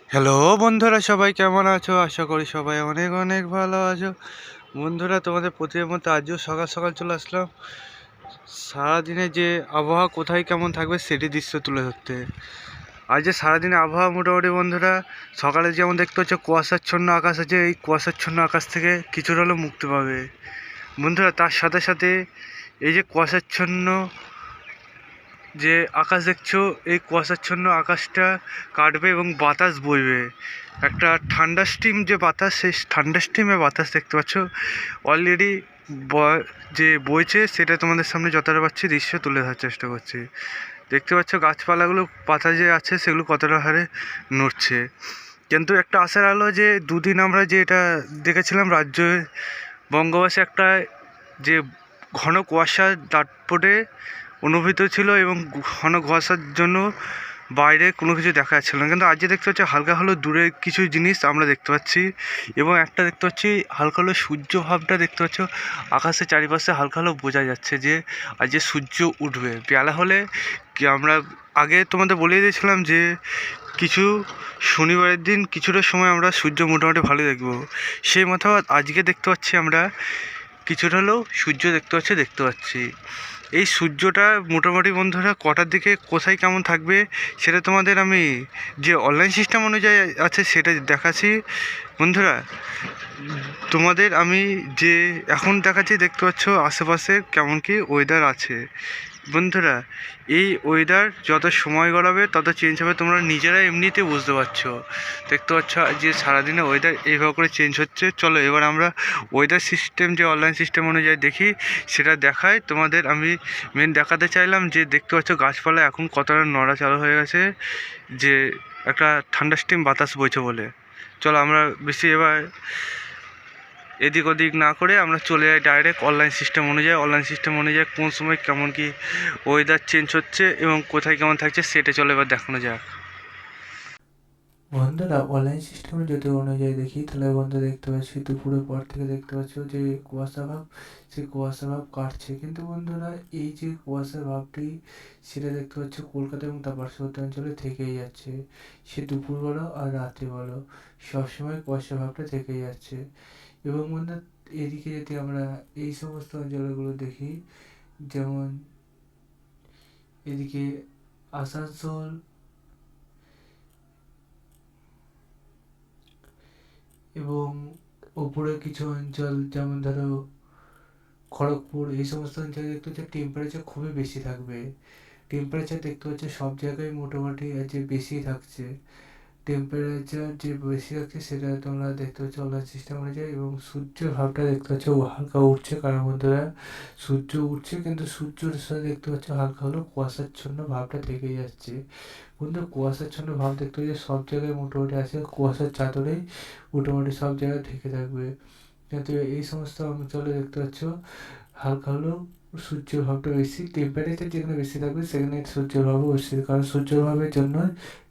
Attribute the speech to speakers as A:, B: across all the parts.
A: Hello বন্ধুরা, সবাই কেমন আছো? আশা করি সবাই অনেক অনেক ভালো আছো। বন্ধুরা, তোমাদের প্রতিদিনের মতো আজও সকাল সকাল চলে আসলাম সারাদিনে যে আবহাওয়া কোথায় কেমন থাকবে সেটি দৃশ্য তুলে ধরতে। আজ যে সারাদিনে আবহাওয়া মোটামুটি বন্ধুরা, সকালে যেমন দেখতে হচ্ছে কুয়াশাচ্ছন্ন আকাশ আছে, এই কুয়াশাচ্ছন্ন আকাশ থেকে কিছুটা হলেও মুক্তি পাবে বন্ধুরা। তার সাথে সাথে এই যে কুয়াশাচ্ছন্ন যে আকাশ দেখছো, এই কুয়াশাচ্ছন্ন আকাশটা কাটবে এবং বাতাস বইবে। একটা ঠান্ডা স্টিম যে বাতাস, সেই ঠান্ডা স্টিমে বাতাস দেখতে পাচ্ছ অলরেডি যে বইছে, সেটা তোমাদের সামনে যতটা পাচ্ছি দৃশ্য তুলে ধরার চেষ্টা করছি। দেখতে পাচ্ছ গাছপালাগুলো পাতা যে আছে সেগুলো কতটা হারে নড়ছে। কিন্তু একটা আশার আলো যে দুদিন আমরা যে এটা দেখেছিলাম রাজ্যে বঙ্গবাসী একটা যে ঘন কুয়াশার দাপটে অনুভূত ছিল এবং ঘন কুয়াশার জন্য বাইরে কোনো কিছু দেখা যাচ্ছিল না। কিন্তু আজ যে দেখতে পাচ্ছি হালকা হলো দূরে কিছু জিনিস আমরা দেখতে পাচ্ছি এবং একটা দেখতে পাচ্ছি হালকা হলো সূর্য ভাবটা দেখতে পাচ্ছ আকাশের চারিপাশে হালকা হলো বোঝা যাচ্ছে যে আজ যে সূর্য উঠবে। বেলা হলে কি আমরা আগে তোমাদের বলে দিয়েছিলাম যে কিছু শনিবারের দিন কিছুটা সময় আমরা সূর্য মোটামুটি ভালো দেখব, সেই মতো আজকে দেখতে পাচ্ছি আমরা কিছুটা হলেও সূর্য দেখতে পাচ্ছি। এই সূর্যটা মোটামুটি বন্ধুরা কটার দিকে কোথায় কেমন থাকবে সেটা তোমাদের আমি যে অনলাইন সিস্টেম অনুযায়ী আছে সেটা দেখাচ্ছি বন্ধুরা। তোমাদের আমি যে এখন দেখাচ্ছি দেখতে পাচ্ছ আশেপাশে কেমন কি ওয়েদার আছে বন্ধুরা। এই ওয়েদার যত সময় গড়াবে তত চেঞ্জ হবে, তোমরা নিজেরা এমনিতে বুঝতে পারছো। দেখতে পাচ্ছ যে সারাদিনে ওয়েদার এইভাবে করে চেঞ্জ হচ্ছে। চলো এবার আমরা ওয়েদার সিস্টেম যে অনলাইন সিস্টেম অনুযায়ী দেখি, সেটা দেখায় তোমাদের। আমি মেন দেখাতে চাইলাম যে দেখতে পাচ্ছ গাছপালা এখন কতটা নড়া চালু হয়ে গেছে, যে একটা ঠান্ডা স্টিম বাতাস বইছে বলে। চলো আমরা বেশি এবার এদিক ওদিক না করে আমরা চলে যাই ডাইরেক্ট অনলাইন সিস্টেম অনুযায়ী কোন সময় কেমন কি ওয়েদার চেঞ্জ হচ্ছে এবং কোথায় কেমন থাকছে সেটা চলে এবার দেখানো যাক।
B: বন্ধুরা, অনলাইন সিস্টেমে যদি অনুযায়ী দেখি তাহলে বন্ধু দেখতে পাচ্ছি দুপুরের পর থেকে দেখতে পাচ্ছ যে কুয়াশা ভাব, সেই কুয়াশা ভাব কাটছে। কিন্তু বন্ধুরা, এই যে কুয়াশার ভাবটি সেটা দেখতে পাচ্ছ কলকাতা এবং তার পার্শ্ববর্তী অঞ্চলে থেকেই যাচ্ছে। সে দুপুর বলো আর রাত্রি বলো, সবসময় কুয়াশা ভাবটা থেকেই যাচ্ছে। এবং বন্ধু, এদিকে যদি আমরা এই সমস্ত অঞ্চলগুলো দেখি, যেমন এদিকে আসানসোল এবং ওপরে কিছু অঞ্চল যেমন ধরো খড়গপুর, এই সমস্ত অঞ্চলে দেখতে হচ্ছে টেম্পারেচার খুবই বেশি থাকবে। টেম্পারেচার দেখতে হচ্ছে সব জায়গায় মোটামুটি যে বেশি থাকছে। টেম্পারেচার যে বেশি থাকছে সেটা তোমরা দেখতে পাচ্ছ অনলাইন সিস্টেম অনুযায়ী। এবং সূর্যের ভাবটা দেখতে পাচ্ছ হালকা উঠছে, কারণ বন্ধুরা সূর্য উঠছে কিন্তু সূর্যের সাথে দেখতে পাচ্ছ হালকা হলো কুয়াশাচ্ছন্ন ভাবটা থেকে যাচ্ছে। বন্ধু, কুয়াশাচ্ছন্ন ভাব দেখতে পাচ্ছি সব জায়গায় মোটামুটি আছে, কুয়াশার চাদরেই মোটামুটি সব জায়গায় ঢেকে থাকবে। কিন্তু এই সমস্ত অঞ্চলে দেখতে পাচ্ছ হালকা হলেও সূর্যের ভাবটা বেশি। টেম্পারেচার যেখানে বেশি থাকবে সেখানে সূর্যের ভাবও বেশি, কারণ সূর্যের ভাবের জন্য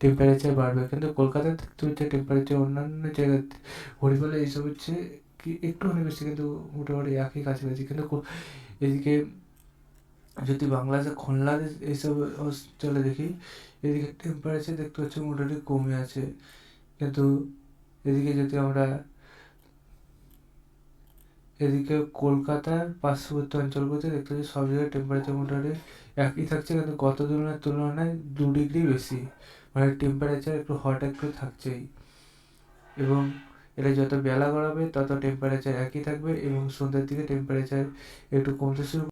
B: টেম্পারেচার বাড়বে। কিন্তু কলকাতায় দেখতে হচ্ছে টেম্পারেচার অন্যান্য জায়গায় হরিপালে এইসব হচ্ছে কি একটুখানি বেশি, কিন্তু মোটামুটি একই কাছাকাছি। কিন্তু এদিকে যদি বাংলাদেশে খুলনা এইসব অঞ্চলে দেখি, এদিকে টেম্পারেচার দেখতে হচ্ছে মোটামুটি কমে আছে। কিন্তু এদিকে যদি আমরা এদিকে কলকাতার পার্শ্ববর্তী অঞ্চলগুলোতে দেখতে পাচ্ছি সব জায়গায় টেম্পারেচার মোটামুটি একই থাকছে, কিন্তু গত দিনের তুলনায় 2 ডিগ্রি বেশি। মানে টেম্পারেচার একটু হট একটু থাকছেই। এবং এটা যত বেলা গড়াবে তত টেম্পারেচার একই থাকবে এবং সন্ধ্যের দিকে টেম্পারেচার একটু কমতে শুরু